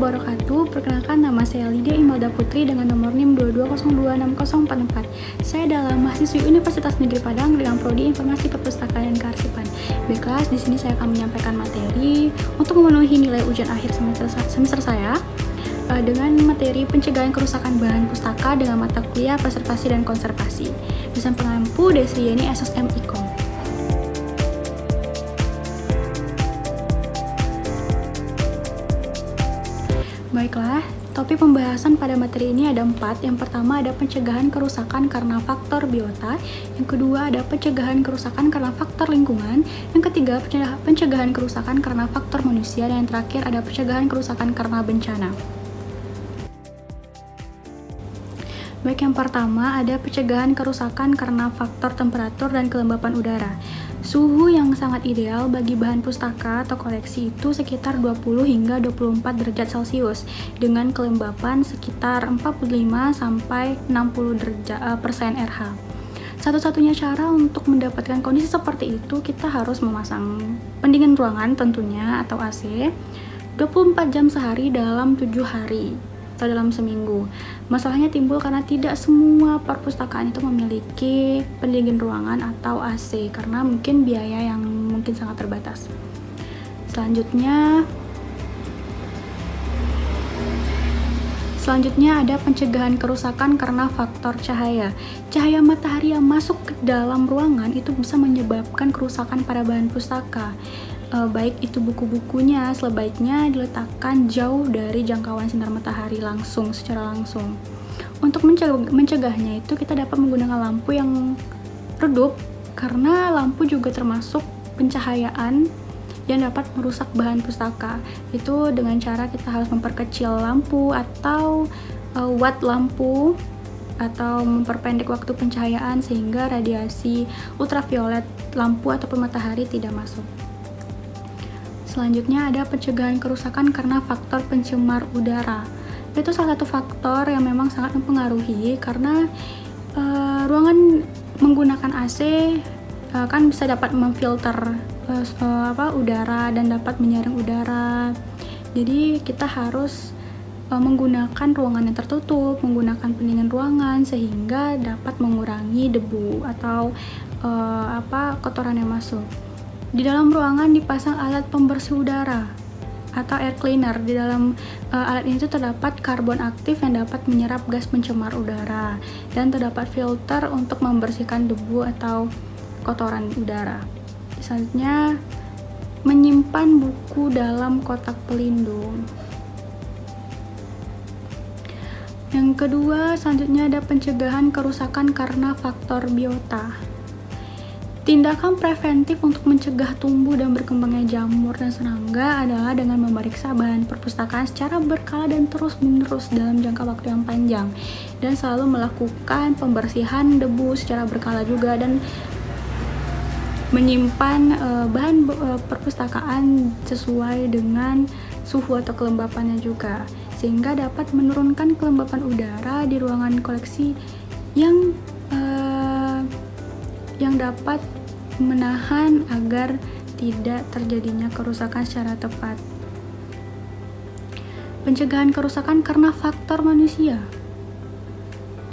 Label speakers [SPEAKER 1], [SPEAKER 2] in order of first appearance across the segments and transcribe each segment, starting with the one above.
[SPEAKER 1] wabarakatuh. Perkenalkan, nama saya Lydia Imelda Putri dengan nomor NIM 22026044. Saya adalah mahasiswi Universitas Negeri Padang dengan prodi Informasi Perpustakaan dan Kearsipan. Baiklah, di sini saya akan menyampaikan materi untuk memenuhi nilai ujian akhir semester saya dengan materi pencegahan kerusakan bahan pustaka dengan mata kuliah preservasi dan konservasi. Dosen pengampu Desriani SSM Ikom. Baiklah, topik pembahasan pada materi ini ada 4. Yang pertama ada pencegahan kerusakan karena faktor biota. Yang kedua ada pencegahan kerusakan karena faktor lingkungan. Yang ketiga pencegahan kerusakan karena faktor manusia. Dan yang terakhir ada pencegahan kerusakan karena bencana. Baik, yang pertama ada pencegahan kerusakan karena faktor temperatur dan kelembapan udara. Suhu yang sangat ideal bagi bahan pustaka atau koleksi itu sekitar 20 hingga 24 derajat Celcius dengan kelembapan sekitar 45 sampai 60% RH. Satu-satunya cara untuk mendapatkan kondisi seperti itu kita harus memasang pendingin ruangan tentunya atau AC 24 jam sehari dalam 7 hari atau dalam seminggu. Masalahnya timbul karena tidak semua perpustakaan itu memiliki pendingin ruangan atau AC karena mungkin biaya yang mungkin sangat terbatas. Selanjutnya ada pencegahan kerusakan karena faktor cahaya. Cahaya matahari yang masuk ke dalam ruangan itu bisa menyebabkan kerusakan pada bahan pustaka. Baik itu buku-bukunya sebaiknya diletakkan jauh dari jangkauan sinar matahari secara langsung. Untuk mencegahnya itu kita dapat menggunakan lampu yang redup karena lampu juga termasuk pencahayaan yang dapat merusak bahan pustaka. Itu dengan cara kita harus memperkecil lampu atau watt lampu atau memperpendek waktu pencahayaan sehingga radiasi ultraviolet lampu ataupun matahari tidak masuk. Selanjutnya ada pencegahan kerusakan karena faktor pencemar udara. Itu salah satu faktor yang memang sangat mempengaruhi karena ruangan menggunakan AC kan bisa dapat memfilter udara dan dapat menyaring udara. Jadi kita harus menggunakan ruangan yang tertutup, menggunakan pendingin ruangan sehingga dapat mengurangi debu atau kotoran yang masuk. Di dalam ruangan dipasang alat pembersih udara atau air cleaner. Di dalam alat ini terdapat karbon aktif yang dapat menyerap gas pencemar udara dan terdapat filter untuk membersihkan debu atau kotoran udara. Selanjutnya, menyimpan buku dalam kotak pelindung. Yang kedua, selanjutnya ada pencegahan kerusakan karena faktor biota. Tindakan preventif untuk mencegah tumbuh dan berkembangnya jamur dan serangga adalah dengan memeriksa bahan perpustakaan secara berkala dan terus-menerus dalam jangka waktu yang panjang dan selalu melakukan pembersihan debu secara berkala juga dan menyimpan bahan perpustakaan sesuai dengan suhu atau kelembapannya juga sehingga dapat menurunkan kelembapan udara di ruangan koleksi yang dapat menahan agar tidak terjadinya kerusakan secara tepat. Pencegahan kerusakan karena faktor manusia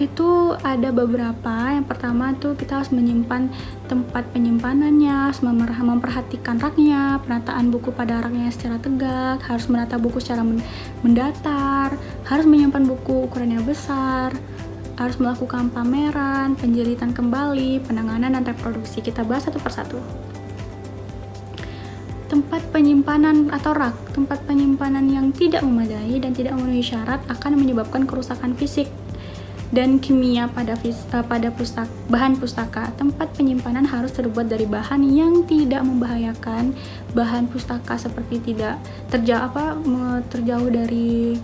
[SPEAKER 1] itu ada beberapa. Yang pertama tuh kita harus menyimpan tempat penyimpanannya, harus memperhatikan raknya, penataan buku pada raknya secara tegak, harus menata buku secara mendatar, harus menyimpan buku ukurannya besar, harus melakukan pameran, penjilitan kembali, penanganan dan reproduksi. Kita bahas satu persatu. Tempat penyimpanan atau rak, tempat penyimpanan yang tidak memadai dan tidak memenuhi syarat akan menyebabkan kerusakan fisik dan kimia pada bahan pustaka. Tempat penyimpanan harus terbuat dari bahan yang tidak membahayakan bahan pustaka seperti tidak terjauh dari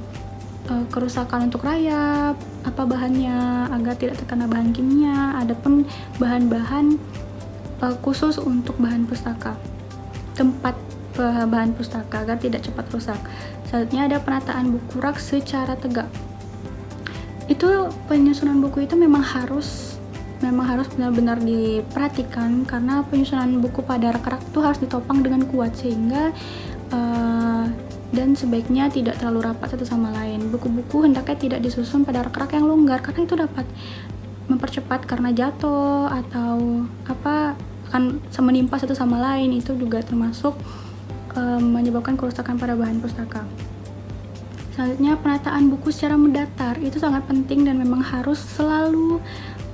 [SPEAKER 1] kerusakan untuk rayap, bahannya agar tidak terkena bahan kimia. Adapun bahan-bahan khusus untuk bahan pustaka, tempat bahan pustaka agar tidak cepat rusak. Selanjutnya ada penataan buku rak secara tegak. Itu penyusunan buku itu memang harus benar-benar diperhatikan karena penyusunan buku pada rak-rak itu harus ditopang dengan kuat sehingga dan sebaiknya tidak terlalu rapat satu sama lain. Buku-buku hendaknya tidak disusun pada rak-rak yang longgar karena itu dapat mempercepat karena jatuh atau akan menimpa satu sama lain. Itu juga termasuk menyebabkan kerusakan pada bahan pustaka. Selanjutnya, penataan buku secara mendatar itu sangat penting dan memang harus selalu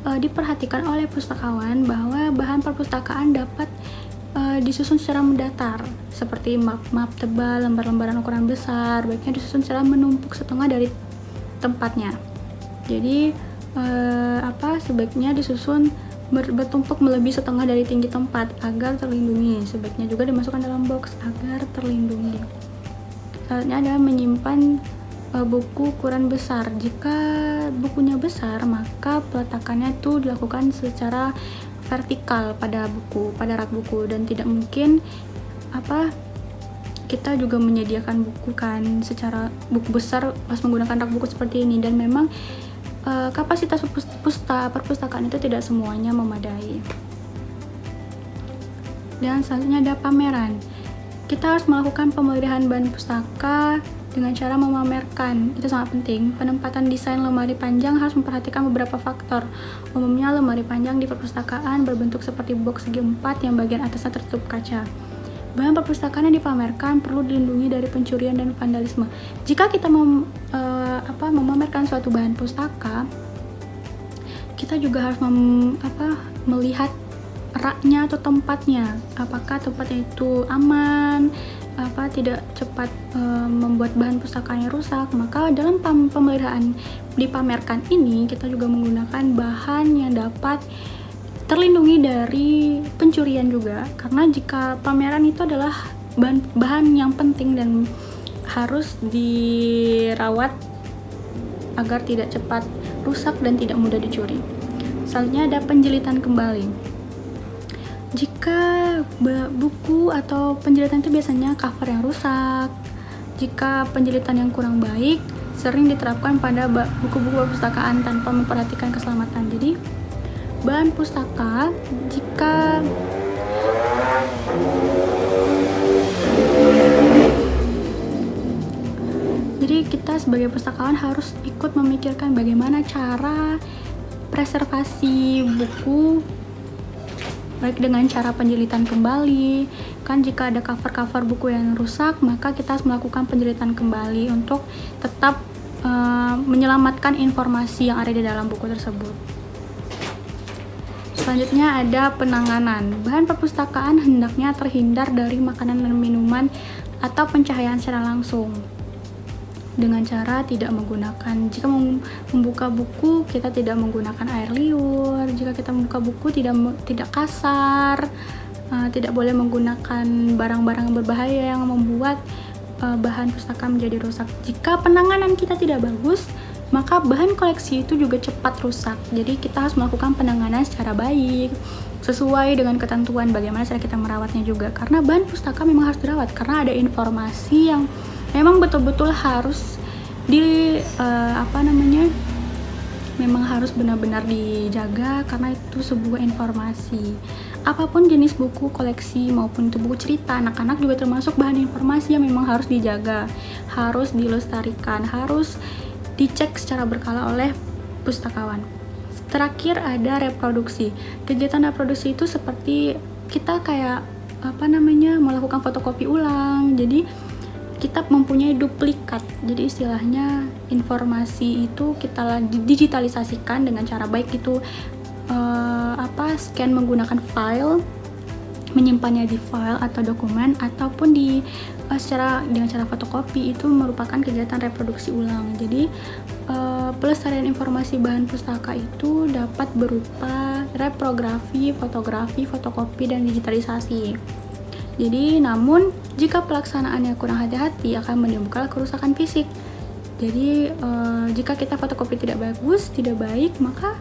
[SPEAKER 1] diperhatikan oleh pustakawan bahwa bahan perpustakaan dapat disusun secara mendatar, seperti map-map tebal, lembar-lembaran ukuran besar, baiknya disusun secara menumpuk setengah dari tempatnya. Jadi sebaiknya disusun bertumpuk melebihi setengah dari tinggi tempat agar terlindungi. Sebaiknya juga dimasukkan dalam box agar terlindungi. Selanjutnya ada menyimpan buku ukuran besar. Jika bukunya besar, maka peletakannya itu dilakukan secara vertikal pada rak buku, dan tidak mungkin kita juga menyediakan buku kan secara buku besar pas menggunakan rak buku seperti ini, dan memang kapasitas perpustakaan itu tidak semuanya memadai. Dan selanjutnya ada pameran. Kita harus melakukan pemeliharaan bahan pustaka dengan cara memamerkan. Itu sangat penting. Penempatan desain lemari panjang harus memperhatikan beberapa faktor. Umumnya lemari panjang di perpustakaan berbentuk seperti box segi 4 yang bagian atasnya tertutup kaca. Bahan perpustakaan yang dipamerkan perlu dilindungi dari pencurian dan vandalisme. Jika kita memamerkan suatu bahan pustaka, kita juga harus melihat raknya atau tempatnya. Apakah tempatnya itu aman, tidak cepat membuat bahan pustakanya rusak. Maka dalam pemeliharaan dipamerkan ini, kita juga menggunakan bahan yang dapat terlindungi dari pencurian juga, karena jika pameran itu adalah bahan yang penting dan harus dirawat agar tidak cepat rusak dan tidak mudah dicuri. Selanjutnya ada penjilitan kembali. Jika buku atau penjilitan itu biasanya cover yang rusak, jika penjilitan yang kurang baik, sering diterapkan pada buku-buku perpustakaan tanpa memperhatikan keselamatan. Jadi bahan pustaka jadi kita sebagai pustakawan harus ikut memikirkan bagaimana cara preservasi buku, baik dengan cara penjilitan kembali. Kan jika ada cover-cover buku yang rusak, maka kita harus melakukan penjilitan kembali untuk tetap menyelamatkan informasi yang ada di dalam buku tersebut. Selanjutnya ada penanganan. Bahan perpustakaan hendaknya terhindar dari makanan dan minuman atau pencahayaan secara langsung, dengan cara tidak menggunakan, jika membuka buku kita tidak menggunakan air liur, jika kita membuka buku tidak kasar, tidak boleh menggunakan barang-barang berbahaya yang membuat bahan pustaka menjadi rusak. Jika penanganan kita tidak bagus, maka bahan koleksi itu juga cepat rusak. Jadi kita harus melakukan penanganan secara baik, sesuai dengan ketentuan bagaimana cara kita merawatnya juga. Karena bahan pustaka memang harus dirawat, karena ada informasi yang memang betul-betul harus memang harus benar-benar dijaga, karena itu sebuah informasi. Apapun jenis buku koleksi maupun itu buku cerita anak-anak juga termasuk bahan informasi yang memang harus dijaga, harus dilestarikan, harus dicek secara berkala oleh pustakawan. Terakhir ada reproduksi. Kegiatan reproduksi itu seperti kita melakukan fotokopi ulang. Jadi kita mempunyai duplikat. Jadi istilahnya informasi itu kita digitalisasikan dengan cara baik itu scan menggunakan file, menyimpannya di file atau dokumen, ataupun dengan cara fotokopi. Itu merupakan kegiatan reproduksi ulang. Jadi pelestarian informasi bahan pustaka itu dapat berupa reprografi, fotografi, fotokopi, dan digitalisasi. Jadi namun jika pelaksanaannya kurang hati-hati akan menimbulkan kerusakan fisik. Jadi jika kita fotokopi tidak bagus, tidak baik, maka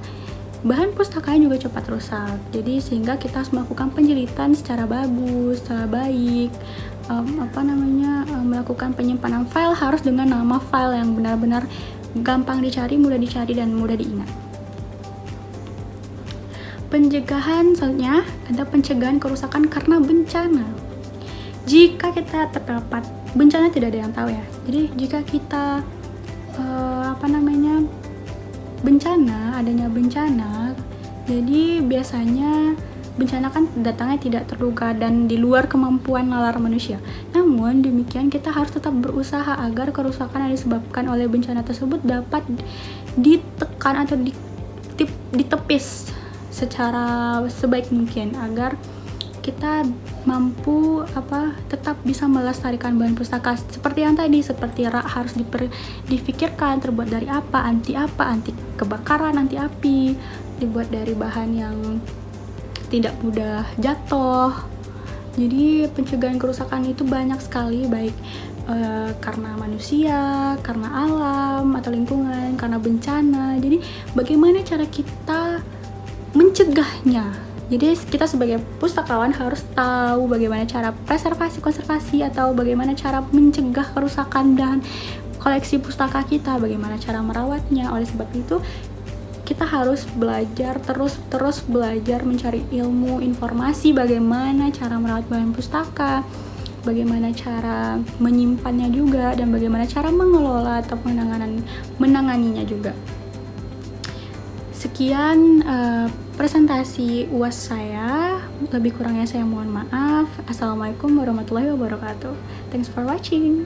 [SPEAKER 1] bahan pustakanya juga cepat rusak. Jadi sehingga kita harus melakukan penjilitan secara bagus, secara baik. Melakukan penyimpanan file harus dengan nama file yang benar-benar gampang dicari, mudah dicari, dan mudah diingat. Pencegahan selanjutnya ada pencegahan kerusakan karena bencana. jika kita terdapat bencana, tidak ada yang tahu ya. Jadi jika kita adanya bencana, jadi biasanya bencana kan datangnya tidak terduga dan di luar kemampuan nalar manusia. Namun demikian kita harus tetap berusaha agar kerusakan yang disebabkan oleh bencana tersebut dapat ditekan atau ditepis secara sebaik mungkin agar kita mampu tetap bisa melestarikan bahan pustaka seperti yang tadi, seperti rak harus difikirkan terbuat dari apa, anti kebakaran, anti api, dibuat dari bahan yang tidak mudah jatuh. Jadi pencegahan kerusakan itu banyak sekali, baik karena manusia, karena alam atau lingkungan, karena bencana. Jadi bagaimana cara kita mencegahnya? Jadi kita sebagai pustakawan harus tahu bagaimana cara preservasi, konservasi, atau bagaimana cara mencegah kerusakan dan koleksi pustaka kita, bagaimana cara merawatnya. Oleh sebab itu kita harus belajar, terus belajar mencari ilmu, informasi bagaimana cara merawat bahan pustaka, bagaimana cara menyimpannya juga, dan bagaimana cara mengelola atau menanganinya juga. Sekian presentasi UAS saya, lebih kurangnya saya mohon maaf. Assalamualaikum warahmatullahi wabarakatuh. Thanks for watching.